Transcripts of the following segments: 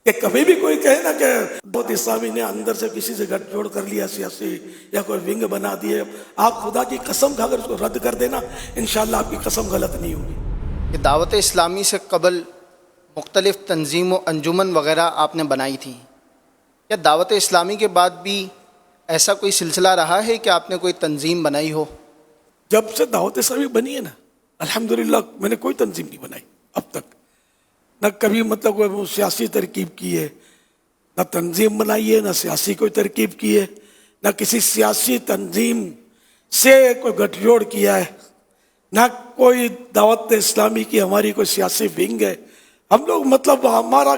کہ کبھی بھی کوئی کہے نا کہ دعوت اسلامی نے اندر سے کسی سے گٹھ جوڑ کر لیا سیاسی یا کوئی ونگ بنا دیے، آپ خدا کی قسم کھا کر اس کو رد کر دینا، انشاءاللہ آپ کی قسم غلط نہیں ہوگی۔ کہ دعوت اسلامی سے قبل مختلف تنظیم و انجمن وغیرہ آپ نے بنائی تھیں، کیا دعوت اسلامی کے بعد بھی ایسا کوئی سلسلہ رہا ہے کہ آپ نے کوئی تنظیم بنائی ہو؟ جب سے دعوت اسلامی بنی ہے نا، الحمدللہ میں نے کوئی تنظیم نہیں بنائی اب تک، نہ کبھی مطلب کوئی سیاسی ترکیب کی ہے، نہ تنظیم بنائی ہے، نہ سیاسی کوئی ترکیب کی ہے، نہ کسی سیاسی تنظیم سے کوئی گٹھ جوڑ کیا ہے، نہ کوئی دعوت اسلامی کی ہماری کوئی سیاسی ونگ ہے۔ ہم لوگ مطلب ہمارا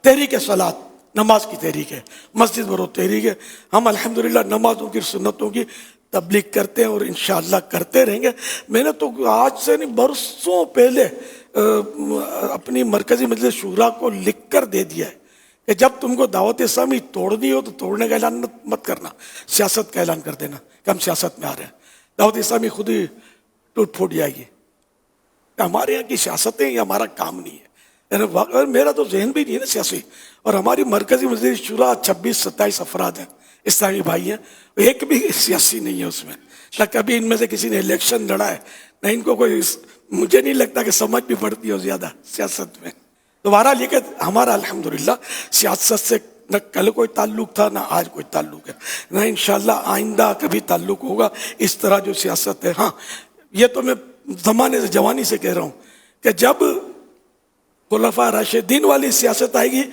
تحریک صلاۃ، نماز کی تحریک ہے، مسجد برو تحریک ہے۔ ہم الحمدللہ نمازوں کی سنتوں کی تبلیغ کرتے ہیں اور انشاءاللہ کرتے رہیں گے۔ میں نے تو آج سے نہیں برسوں پہلے اپنی مرکزی مجلس شورا کو لکھ کر دے دیا ہے کہ جب تم کو دعوت اسلامی توڑنی ہو تو توڑنے کا اعلان مت کرنا، سیاست کا اعلان کر دینا کہ ہم سیاست میں آ رہے ہیں۔ دعوت اسلامی خود ہی ٹوٹ پھوٹ جائے گی۔ ہمارے یہاں کی سیاستیں یہ ہمارا کام نہیں ہے، یعنی میرا تو ذہن بھی نہیں ہے نا سیاسی، اور ہماری مرکزی مجلس شورا 26-27 افراد ہیں، اسلامی بھائی ہیں، ایک بھی سیاسی نہیں ہے اس میں، نہ کبھی ان میں سے کسی نے الیکشن لڑا ہے، نہ ان کو کوئی، مجھے نہیں لگتا کہ سمجھ بھی پڑتی ہو زیادہ سیاست میں۔ دوبارہ لے کے ہمارا الحمدللہ سیاست سے نہ کل کوئی تعلق تھا نہ آج کوئی تعلق ہے، نہ انشاءاللہ آئندہ کبھی تعلق ہوگا اس طرح جو سیاست ہے۔ ہاں یہ تو میں زمانے سے جوانی سے کہہ رہا ہوں کہ جب خلفاء راشدین والی سیاست آئے گی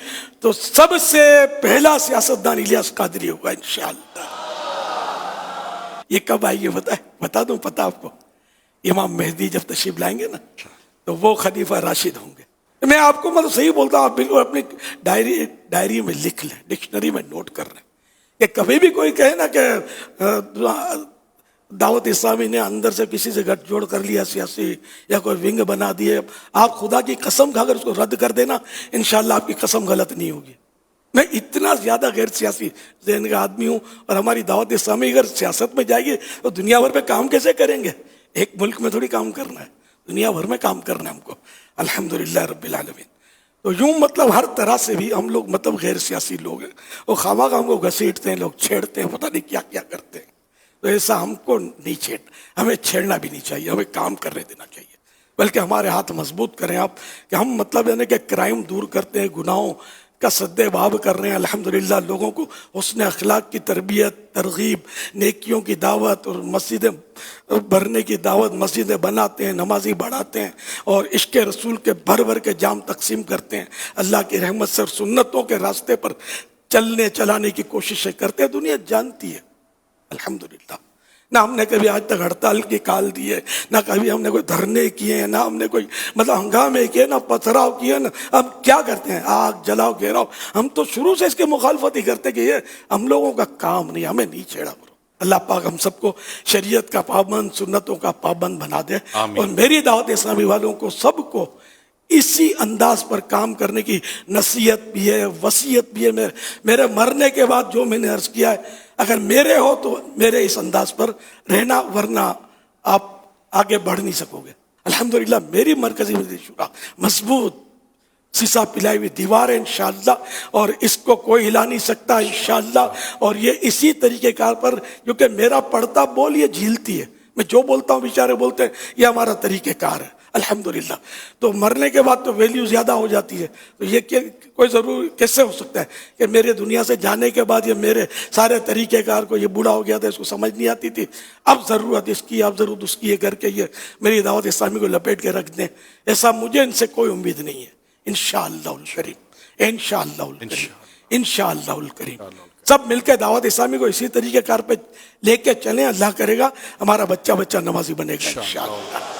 تو سب سے پہلا سیاستدان الیاس قادری ہوگا انشاءاللہ۔ یہ کب آئے گی بتا دوں پتہ آپ کو؟ امام مہدی جب تشریف لائیں گے نا تو وہ خلیفہ راشد ہوں گے۔ میں آپ کو مطلب صحیح بولتا ہوں، آپ بالکل اپنی ڈائری میں لکھ لیں، ڈکشنری میں نوٹ کر لیں کہ کبھی بھی کوئی کہے نا کہ دعوت اسلامی نے اندر سے کسی سے گٹھ جوڑ کر لیا سیاسی یا کوئی ونگ بنا دیے، آپ خدا کی قسم کھا کر اس کو رد کر دینا، انشاءاللہ آپ کی قسم غلط نہیں ہوگی۔ میں اتنا زیادہ غیر سیاسی ذہن کا آدمی ہوں، اور ہماری دعوت اسلامی اگر سیاست میں جائے گی تو دنیا بھر میں کام کیسے کریں گے؟ ایک ملک میں تھوڑی کام کرنا ہے، دنیا بھر میں کام کرنا ہے ہم کو، الحمدللہ رب العالمین۔ تو یوں مطلب ہر طرح سے بھی ہم لوگ مطلب غیر سیاسی لوگ ہیں، اور خواہ ہم کو گھسیٹتے ہیں، لوگ چھیڑتے ہیں، پتہ نہیں کیا کیا کرتے ہیں۔ تو ایسا ہم کو نہیں ہمیں چھیڑنا بھی نہیں چاہیے، ہمیں کام کرنے دینا چاہیے، بلکہ ہمارے ہاتھ مضبوط کریں آپ کہ ہم مطلب یعنی کہ کرائم دور کرتے ہیں، گناہوں کا سد باب کر رہے ہیں، الحمدللہ لوگوں کو حسن اخلاق کی تربیت، ترغیب، نیکیوں کی دعوت اور مسجدیں بھرنے کی دعوت، مسجدیں بناتے ہیں، نمازی بڑھاتے ہیں، اور عشق رسول کے بھر بھر کے جام تقسیم کرتے ہیں، اللہ کی رحمت سے اور سنتوں کے راستے پر چلانے کی کوششیں کرتے ہیں۔ دنیا جانتی ہے الحمدللہ، نہ ہم نے کبھی آج تک ہڑتال کی کال دی ہے، نہ کبھی ہم نے کوئی دھرنے کیے ہیں، نہ ہم نے کوئی مطلب ہنگامے کیے، نہ پتھراؤ کیے، نہ ہم کیا کرتے ہیں، آگ جلاؤ گھیراؤ، ہم تو شروع سے اس کی مخالفت ہی کرتے کہ یہ ہم لوگوں کا کام نہیں، ہمیں نہیں چھیڑا کرو۔ اللہ پاک ہم سب کو شریعت کا پابند، سنتوں کا پابند بنا دے، اور میری دعوت اسلامی والوں کو سب کو اسی انداز پر کام کرنے کی نصیحت بھی ہے، وصیت بھی ہے۔ میرے مرنے کے بعد جو میں نے عرض کیا ہے، اگر میرے ہو تو میرے اس انداز پر رہنا، ورنہ آپ آگے بڑھ نہیں سکو گے۔ الحمدللہ میری مرکزی مجلس شورا مضبوط سیسا پلائی ہوئی دیوار ہے انشاءاللہ، اور اس کو کوئی ہلا نہیں سکتا انشاءاللہ، اور یہ اسی طریقے کار پر، کیونکہ میرا پڑھتا بول یہ جھیلتی ہے، میں جو بولتا ہوں بیچارے بولتے ہیں، یہ ہمارا طریقہ کار ہے الحمدللہ۔ تو مرنے کے بعد تو ویلیو زیادہ ہو جاتی ہے، تو یہ کوئی ضرور کیسے ہو سکتا ہے کہ میرے دنیا سے جانے کے بعد یہ میرے سارے طریقہ کار کو، یہ بوڑھا ہو گیا تھا، اس کو سمجھ نہیں آتی تھی، اب ضرورت اس کی، اب ضرورت اس کی، یہ کر کے یہ میری دعوت اسلامی کو لپیٹ کے رکھ دیں، ایسا مجھے ان سے کوئی امید نہیں ہے انشاءاللہ الکریم، انشاءاللہ الکریم، انشاءاللہ الکریم۔ سب مل کے دعوت اسلامی کو اسی طریقے کار پہ لے کے چلیں، اللہ کرے گا ہمارا بچہ نمازی بنے گا انشاءاللہ۔